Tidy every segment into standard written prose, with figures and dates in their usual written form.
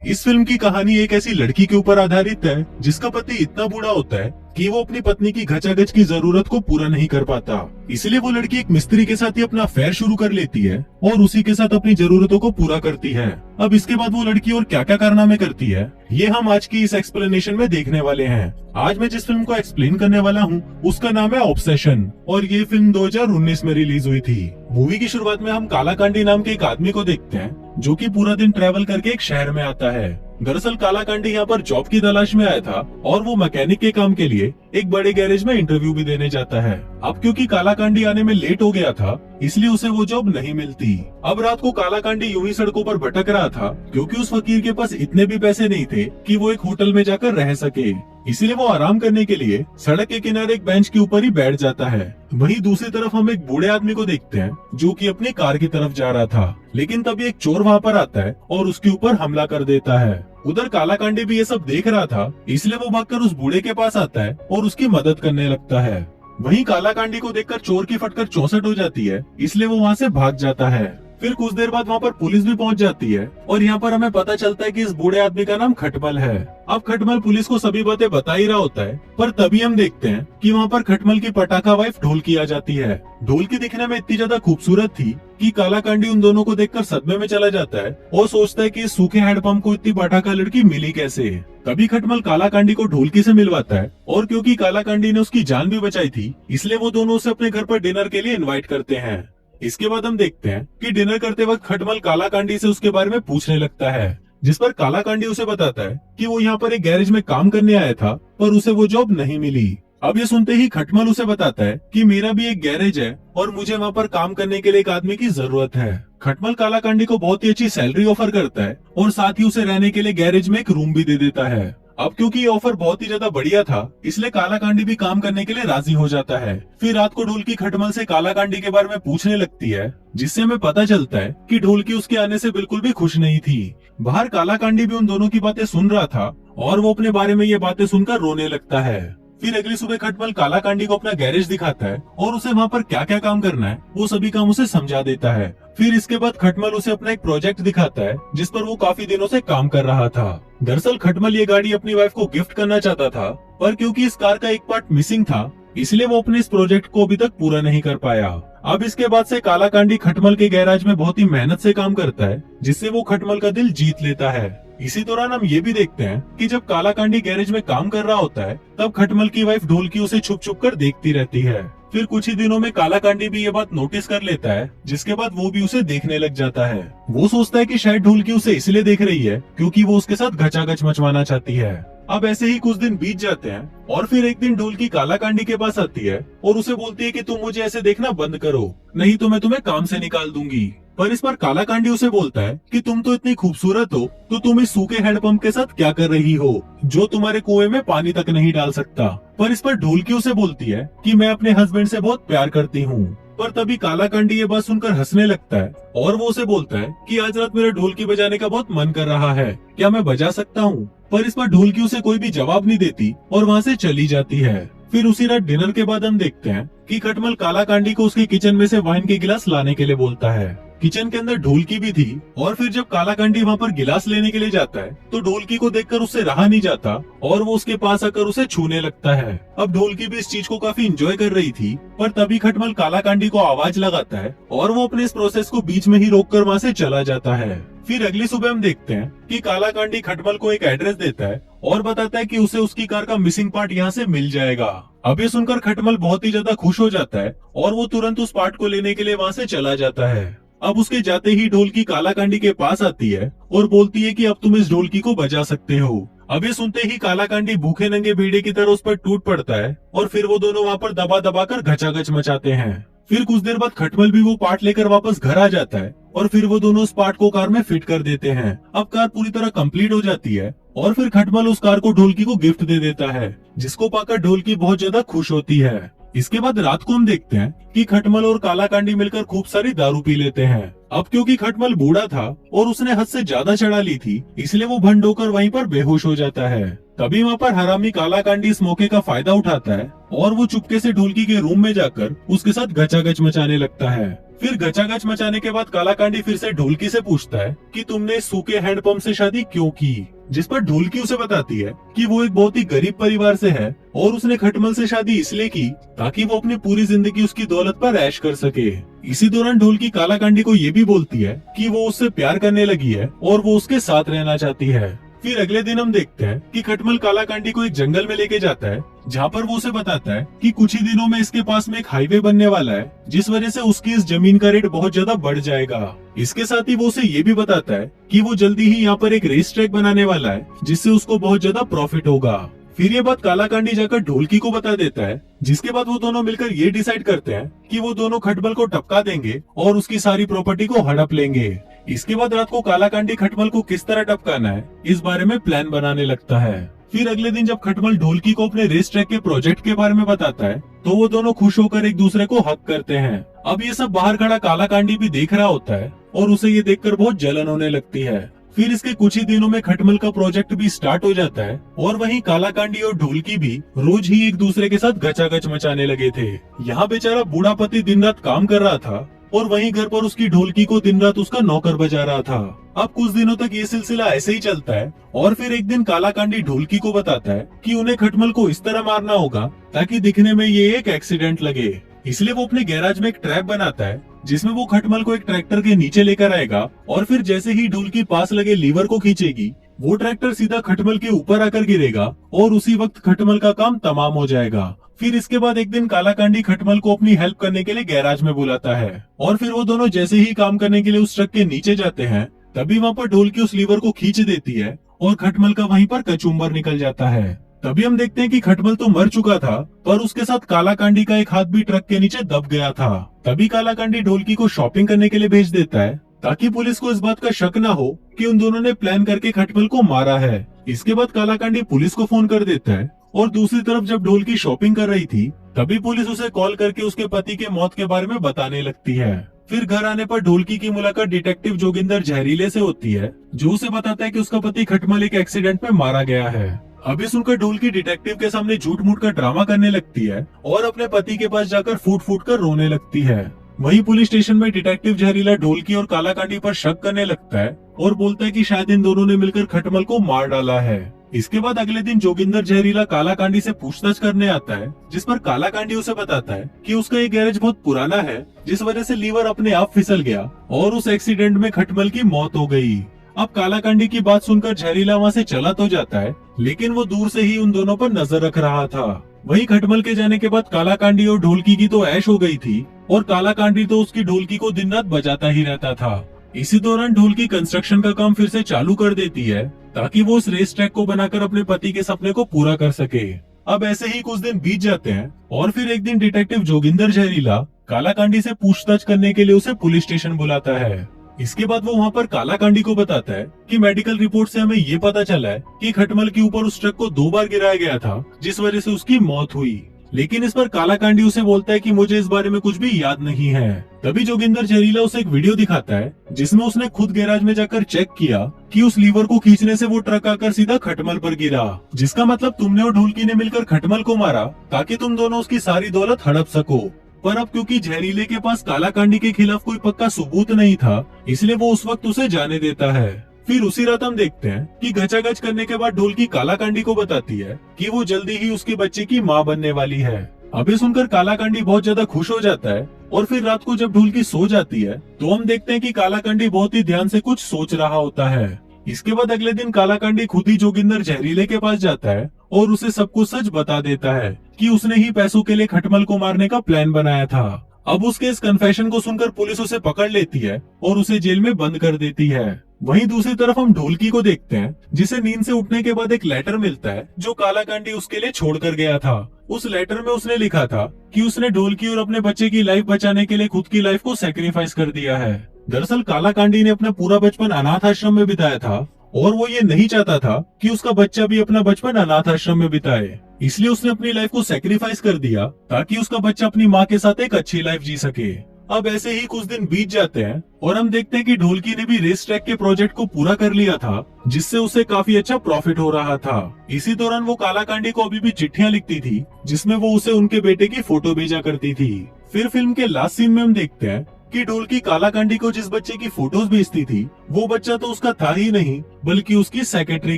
इस फिल्म की कहानी एक ऐसी लड़की के ऊपर आधारित है जिसका पति इतना बूढ़ा होता है कि वो अपनी पत्नी की घचाघच की जरूरत को पूरा नहीं कर पाता। इसलिए वो लड़की एक मिस्त्री के साथ ही अपना अफेयर शुरू कर लेती है और उसी के साथ अपनी जरूरतों को पूरा करती है। अब इसके बाद वो लड़की और क्या क्या कारनामे करती है, ये हम आज की इस एक्सप्लेनेशन में देखने वाले हैं। आज मैं जिस फिल्म को एक्सप्लेन करने वाला हूँ उसका नाम है ऑब्सेशन और ये फिल्म 2019 में रिलीज हुई थी। मूवी की शुरुआत में हम कालाकांडी नाम के एक आदमी को देखते हैं जो कि पूरा दिन ट्रेवल करके एक शहर में आता है। दरअसल कालाकांडी यहाँ पर जॉब की तलाश में आया था और वो मैकेनिक के काम के लिए एक बड़े गैरेज में इंटरव्यू भी देने जाता है। अब क्योंकि कालाकांडी आने में लेट हो गया था इसलिए उसे वो जॉब नहीं मिलती। अब रात को कालाकांडी यूं ही सड़कों पर भटक रहा था क्योंकि उस फकीर के पास इतने भी पैसे नहीं थे कि वो एक होटल में जाकर रह सके। इसलिए वो आराम करने के लिए सड़क के किनारे एक बेंच के ऊपर ही बैठ जाता है। वहीं दूसरी तरफ हम एक बूढ़े आदमी को देखते हैं जो कि अपनी कार की तरफ जा रहा था, लेकिन तभी एक चोर वहाँ पर आता है और उसके ऊपर हमला कर देता है। उधर कालाकांडी भी ये सब देख रहा था इसलिए वो भागकर उस बूढ़े के पास आता है और उसकी मदद करने लगता है। वहीं कालाकांडी को देखकर चोर की फटकर 64 हो जाती है इसलिए वो वहाँ से भाग जाता है। फिर कुछ देर बाद वहाँ पर पुलिस भी पहुँच जाती है और यहाँ पर हमें पता चलता है कि इस बूढ़े आदमी का नाम खटमल है। अब खटमल पुलिस को सभी बातें बता ही रहा होता है, पर तभी हम देखते हैं कि वहाँ पर खटमल की पटाखा वाइफ ढोलकी आ जाती है। ढोलकी दिखने में इतनी ज्यादा खूबसूरत थी कि कालाकांडी उन दोनों को देखकर सदमे में चला जाता है और सोचता है कि इस सूखे हैंडपंप को इतनी पटाखा लड़की मिली कैसे। तभी खटमल कालाकांडी को ढोलकी से मिलवाता है और क्योंकि कालाकांडी ने उसकी जान भी बचाई थी इसलिए वो दोनों उसे अपने घर पर डिनर के लिए इन्वाइट करते हैं। इसके बाद हम देखते हैं कि डिनर करते वक्त खटमल कालाकांडी से उसके बारे में पूछने लगता है, जिस पर कालाकांडी उसे बताता है कि वो यहाँ पर एक गैरेज में काम करने आया था पर उसे वो जॉब नहीं मिली। अब ये सुनते ही खटमल उसे बताता है कि मेरा भी एक गैरेज है और मुझे वहाँ पर काम करने के लिए एक आदमी की जरूरत है। खटमल कालाकांडी को बहुत ही अच्छी सैलरी ऑफर करता है और साथ ही उसे रहने के लिए गैरेज में एक रूम भी दे देता है। अब क्योंकि ये ऑफर बहुत ही ज्यादा बढ़िया था इसलिए कालाकांडी भी काम करने के लिए राजी हो जाता है। फिर रात को ढोलकी खटमल से कालाकांडी के बारे में पूछने लगती है जिससे हमें पता चलता है कि ढोलकी उसके आने से बिल्कुल भी खुश नहीं थी। बाहर कालाकांडी भी उन दोनों की बातें सुन रहा था और वो अपने बारे में ये बातें सुनकर रोने लगता है। फिर अगली सुबह खटमल कालाकांडी को अपना गैरेज दिखाता है और उसे वहाँ पर क्या क्या काम करना है वो सभी काम उसे समझा देता है। फिर इसके बाद खटमल उसे अपना एक प्रोजेक्ट दिखाता है जिस पर वो काफी दिनों से काम कर रहा था। दरअसल खटमल ये गाड़ी अपनी वाइफ को गिफ्ट करना चाहता था, पर क्योंकि इस कार का एक पार्ट मिसिंग था इसलिए वो अपने इस प्रोजेक्ट को अभी तक पूरा नहीं कर पाया। अब इसके बाद से कालाकांडी खटमल के गैराज में बहुत ही मेहनत से काम करता है जिससे वो खटमल का दिल जीत लेता है। इसी दौरान हम ये भी देखते हैं कि जब कालाकांडी गैरेज में काम कर रहा होता है तब खटमल की वाइफ ढोलकी उसे छुप छुप कर देखती रहती है। फिर कुछ ही दिनों में कालाकांडी भी ये बात नोटिस कर लेता है जिसके बाद वो भी उसे देखने लग जाता है। वो सोचता है कि शायद ढोलकी उसे इसलिए देख रही है क्योंकि वो उसके साथ घचाघच मचवाना चाहती है। अब ऐसे ही कुछ दिन बीत जाते हैं और फिर एक दिन ढोलकी कालाकांडी के पास आती है और उसे बोलती है कि तुम मुझे ऐसे देखना बंद करो, नहीं तो मैं तुम्हें काम से निकाल दूंगी। पर इस पर कालाकांडी उसे बोलता है कि तुम तो इतनी खूबसूरत हो तो तुम इस सूखे हैंडपंप के साथ क्या कर रही हो जो तुम्हारे कुएं में पानी तक नहीं डाल सकता। पर इस पर ढोलकी उसे बोलती है कि मैं अपने हस्बैंड से बहुत प्यार करती हूँ। पर तभी कालाकांडी ये बात सुनकर हंसने लगता है और वो उसे बोलता है कि आज रात मेरा ढोलकी बजाने का बहुत मन कर रहा है, क्या मैं बजा सकता हूँ। पर इस पर ढोलकी उसे कोई भी जवाब नहीं देती और वहाँ से चली जाती है। फिर उसी रात डिनर के बाद हम देखते हैं कि खटमल कालाकांडी को उसके किचन में से वाइन के गिलास लाने के लिए बोलता है। किचन के अंदर ढोलकी भी थी और फिर जब कालाकांडी वहाँ पर गिलास लेने के लिए जाता है तो ढोलकी को देखकर उससे रहा नहीं जाता और वो उसके पास आकर उसे छूने लगता है। अब ढोलकी भी इस चीज को काफी एंजॉय कर रही थी, पर तभी खटमल कालाकांडी को आवाज लगाता है और वो अपने इस प्रोसेस को बीच में ही रोककर वहाँ से चला जाता है। फिर अगली सुबह हम देखते हैं कि कालाकांडी खटमल को एक एड्रेस देता है और बताता है कि उसे उसकी कार का मिसिंग पार्ट यहाँ से मिल जाएगा। अब ये सुनकर खटमल बहुत ही ज्यादा खुश हो जाता है और वो तुरंत उस पार्ट को लेने के लिए वहाँ से चला जाता है। अब उसके जाते ही ढोलकी कालाकांडी के पास आती है और बोलती है कि अब तुम इस ढोलकी को बजा सकते हो। अब ये सुनते ही कालाकांडी भूखे नंगे भेड़िए की तरह उस पर टूट पड़ता है और फिर वो दोनों वहाँ पर दबा दबा कर घचाघच मचाते हैं। फिर कुछ देर बाद खटमल भी वो पार्ट लेकर वापस घर आ जाता है और फिर वो दोनों उस पार्ट को कार में फिट कर देते हैं। अब कार पूरी तरह कंप्लीट हो जाती है और फिर खटमल उस कार को ढोलकी को गिफ्ट दे देता है जिसको पाकर ढोलकी बहुत ज्यादा खुश होती है। इसके बाद रात को हम देखते हैं कि खटमल और कालाकांडी मिलकर खूब सारी दारू पी लेते हैं। अब क्योंकि खटमल बूढ़ा था और उसने हद से ज्यादा चढ़ा ली थी इसलिए वो भंड होकर वहीं पर बेहोश हो जाता है। तभी वहाँ पर हरामी कालाकांडी इस मौके का फायदा उठाता है और वो चुपके से ढोलकी के रूम में जाकर उसके साथ घचाघच मचाने लगता है। फिर गचागच मचाने के बाद कालाकांडी फिर से ढोलकी से पूछता है कि तुमने इस सूखे हैंडपंप से शादी क्यों की, जिस पर ढोलकी उसे बताती है कि वो एक बहुत ही गरीब परिवार से है और उसने खटमल से शादी इसलिए की ताकि वो अपनी पूरी जिंदगी उसकी दौलत पर ऐश कर सके। इसी दौरान ढोलकी कालाकांडी को ये भी बोलती है कि वो उससे प्यार करने लगी है और वो उसके साथ रहना चाहती है। फिर अगले दिन हम देखते हैं कि खटमल कालाकांडी को एक जंगल में लेके जाता है, जहाँ पर वो उसे बताता है कि कुछ ही दिनों में इसके पास में एक हाईवे बनने वाला है, जिस वजह से उसकी इस जमीन का रेट बहुत ज्यादा बढ़ जाएगा। इसके साथ ही वो उसे ये भी बताता है कि वो जल्दी ही यहाँ पर एक रेस ट्रैक बनाने वाला है, जिससे उसको बहुत ज्यादा प्रॉफिट होगा। फिर ये बात कालाकांडी जाकर ढोलकी को बता देता है, जिसके बाद वो दोनों मिलकर ये डिसाइड करते हैं कि वो दोनों खटमल को टपका देंगे और उसकी सारी प्रॉपर्टी को हड़प लेंगे। इसके बाद रात को कालाकांडी खटमल को किस तरह टपकाना है इस बारे में प्लान बनाने लगता है। फिर अगले दिन जब खटमल ढोलकी को अपने रेस ट्रैक के प्रोजेक्ट के बारे में बताता है तो वो दोनों खुश होकर एक दूसरे को हक करते हैं। अब ये सब बाहर खड़ा कालाकांडी भी देख रहा होता है और उसे ये देखकर बहुत जलन होने लगती है। फिर इसके कुछ ही दिनों में खटमल का प्रोजेक्ट भी स्टार्ट हो जाता है और वहीं कालाकांडी और ढोलकी भी रोज ही एक दूसरे के साथ गचागच मचाने लगे थे। यहाँ बेचारा बूढ़ा पति दिन रात काम कर रहा था और वहीं घर पर उसकी ढोलकी को दिन रात उसका नौकर बजा रहा था। अब कुछ दिनों तक ये सिलसिला ऐसे ही चलता है और फिर एक दिन कालाकांडी ढोलकी को बताता है कि उन्हें खटमल को इस तरह मारना होगा ताकि दिखने में ये एक एक्सीडेंट लगे। इसलिए वो अपने गैराज में एक ट्रैप बनाता है, जिसमें वो खटमल को एक ट्रैक्टर के नीचे लेकर आएगा और फिर जैसे ही ढोलकी पास लगे लीवर को खींचेगी, वो ट्रैक्टर सीधा खटमल के ऊपर आकर गिरेगा और उसी वक्त खटमल का काम तमाम हो जाएगा। फिर इसके बाद एक दिन कालाकांडी खटमल को अपनी हेल्प करने के लिए गैराज में बुलाता है और फिर वो दोनों जैसे ही काम करने के लिए उस ट्रक के नीचे जाते हैं, तभी वहाँ पर ढोलकी उस लीवर को खींच देती है और खटमल का वहीं पर कचूम्बर निकल जाता है। तभी हम देखते हैं कि खटमल तो मर चुका था, पर उसके साथ कालाकांडी का एक हाथ भी ट्रक के नीचे दब गया था। तभी कालाकांडी ढोलकी को शॉपिंग करने के लिए भेज देता है ताकि पुलिस को इस बात का शक न हो कि उन दोनों ने प्लान करके खटमल को मारा है। इसके बाद कालाकांडी पुलिस को फोन कर देता है और दूसरी तरफ जब ढोलकी शॉपिंग कर रही थी, तभी पुलिस उसे कॉल करके उसके पति के मौत के बारे में बताने लगती है। फिर घर आने पर ढोलकी की मुलाकात डिटेक्टिव जोगिंदर जहरीले से होती है, जो उसे बताता है कि उसका पति खटमल एक एक्सीडेंट में मारा गया है। अभी सुनकर ढोलकी डिटेक्टिव के सामने झूठ मूठ का ड्रामा करने लगती है और अपने पति के पास जाकर फूट फूट कर रोने लगती है। वहीं पुलिस स्टेशन में डिटेक्टिव जहरीला ढोलकी और कालाकांडी पर शक करने लगता है और बोलता है कि शायद इन दोनों ने मिलकर खटमल को मार डाला है। इसके बाद अगले दिन जोगिंदर जहरीला कालाकांडी से पूछताछ करने आता है, जिस पर कालाकांडी उसे बताता है कि उसका ये गैरेज बहुत पुराना है, जिस वजह से लीवर अपने आप फिसल गया और उस एक्सीडेंट में खटमल की मौत हो गई। अब कालाकांडी की बात सुनकर जहरीला वहाँ से चला तो जाता है, लेकिन वो दूर से ही उन दोनों पर नजर रख रहा था। वहीं खटमल के जाने के बाद कालाकांडी और ढोलकी की तो ऐश हो गई थी और कालाकांडी तो उसकी ढोलकी को दिन रात बजाता ही रहता था। इसी दौरान ढोलकी कंस्ट्रक्शन का काम फिर से चालू कर देती है ताकि वो उस रेस ट्रैक को बनाकर अपने पति के सपने को पूरा कर सके। अब ऐसे ही कुछ दिन बीत जाते हैं और फिर एक दिन डिटेक्टिव जोगिंदर जहरीला कालाकांडी से पूछताछ करने के लिए उसे पुलिस स्टेशन बुलाता है। इसके बाद वो वहाँ पर कालाकांडी को बताता है कि मेडिकल रिपोर्ट से हमें ये पता चला है कि खटमल के ऊपर उस ट्रक को 2 बार गिराया गया था, जिस वजह से उसकी मौत हुई। लेकिन इस पर कालाकांडी उसे बोलता है कि मुझे इस बारे में कुछ भी याद नहीं है। तभी जोगिंदर जहरीला उसे एक वीडियो दिखाता है, जिसमें उसने खुद गैराज में जाकर चेक किया कि उस लीवर को खींचने से वो ट्रक आकर सीधा खटमल पर गिरा, जिसका मतलब तुमने और ढोलकी ने मिलकर खटमल को मारा ताकि तुम दोनों उसकी सारी दौलत हड़प सको। पर अब क्योंकि जहरीले के पास कालाकांडी के खिलाफ कोई पक्का सबूत नहीं था, इसलिए वो उस वक्त उसे जाने देता है। फिर उसी रात हम देखते हैं कि गचागच करने के बाद ढोलकी कालाकांडी को बताती है कि वो जल्दी ही उसके बच्चे की माँ बनने वाली है। अभी सुनकर कालाकांडी बहुत ज्यादा खुश हो जाता है और फिर रात को जब ढोलकी सो जाती है तो हम देखते हैं कि कालाकांडी बहुत ही ध्यान से कुछ सोच रहा होता है। इसके बाद अगले दिन कालाकांडी खुद ही जोगिंदर जहरीले के पास जाता है और उसे सब कुछ सच बता देता है कि उसने ही पैसों के लिए खटमल को मारने का प्लान बनाया था। अब उसके इस कन्फेशन को सुनकर पुलिस उसे पकड़ लेती है और उसे जेल में बंद कर देती है। वहीं दूसरी तरफ हम ढोलकी को देखते हैं, जिसे नींद से उठने के बाद एक लेटर मिलता है जो कालाकांडी उसके लिए छोड़कर गया था। उस लेटर में उसने लिखा था कि उसने ढोलकी और अपने बच्चे की लाइफ बचाने के लिए खुद की लाइफ को सैक्रिफाइस कर दिया है। दरअसल कालाकांडी ने अपना पूरा बचपन अनाथ आश्रम में बिताया था और वो ये नहीं चाहता था कि उसका बच्चा भी अपना बचपन अनाथ आश्रम में बिताए, इसलिए उसने अपनी लाइफ को सैक्रिफाइस कर दिया ताकि उसका बच्चा अपनी माँ के साथ एक अच्छी लाइफ जी सके। अब ऐसे ही कुछ दिन बीत जाते हैं और हम देखते हैं कि ढोलकी ने भी रेस ट्रैक के प्रोजेक्ट को पूरा कर लिया था, जिससे उसे काफी अच्छा प्रॉफिट हो रहा था। इसी दौरान वो कालाकांडी को अभी भी चिट्ठियां लिखती थी, जिसमें वो उसे उनके बेटे की फोटो भेजा करती थी। फिर फिल्म के लास्ट सीन में हम देखते हैं कि ढोलकी कालाकांडी को जिस बच्चे की फोटोज भेजती थी वो बच्चा तो उसका था ही नहीं बल्कि उसकी सेक्रेटरी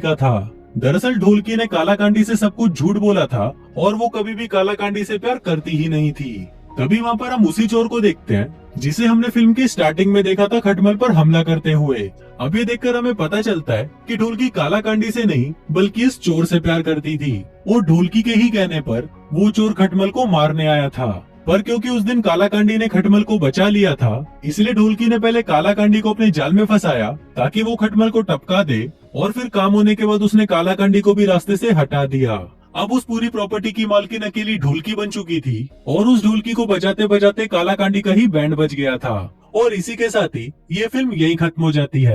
का था। दरअसल ढोलकी ने कालाकांडी से सब कुछ झूठ बोला था और वो कभी भी कालाकांडी से प्यार करती ही नहीं थी। तभी वहाँ पर हम उसी चोर को देखते हैं जिसे हमने फिल्म की स्टार्टिंग में देखा था खटमल पर हमला करते हुए। अब ये देखकर हमें पता चलता है कि ढोलकी कालाकांडी से नहीं बल्कि इस चोर से प्यार करती थी और ढोलकी के ही कहने पर वो चोर खटमल को मारने आया था। पर क्योंकि उस दिन कालाकांडी ने खटमल को बचा लिया था इसलिए ढोलकी ने पहले कालाकांडी को अपने जाल में फंसाया ताकि वो खटमल को टपका दे और फिर काम होने के बाद उसने कालाकांडी को भी रास्ते से हटा दिया। अब उस पूरी प्रॉपर्टी की मालकिन अकेली ढोलकी बन चुकी थी और उस ढोलकी को बजाते बजाते कालाकांडी का ही बैंड बज गया था। और इसी के साथ ही ये फिल्म यही खत्म हो जाती है।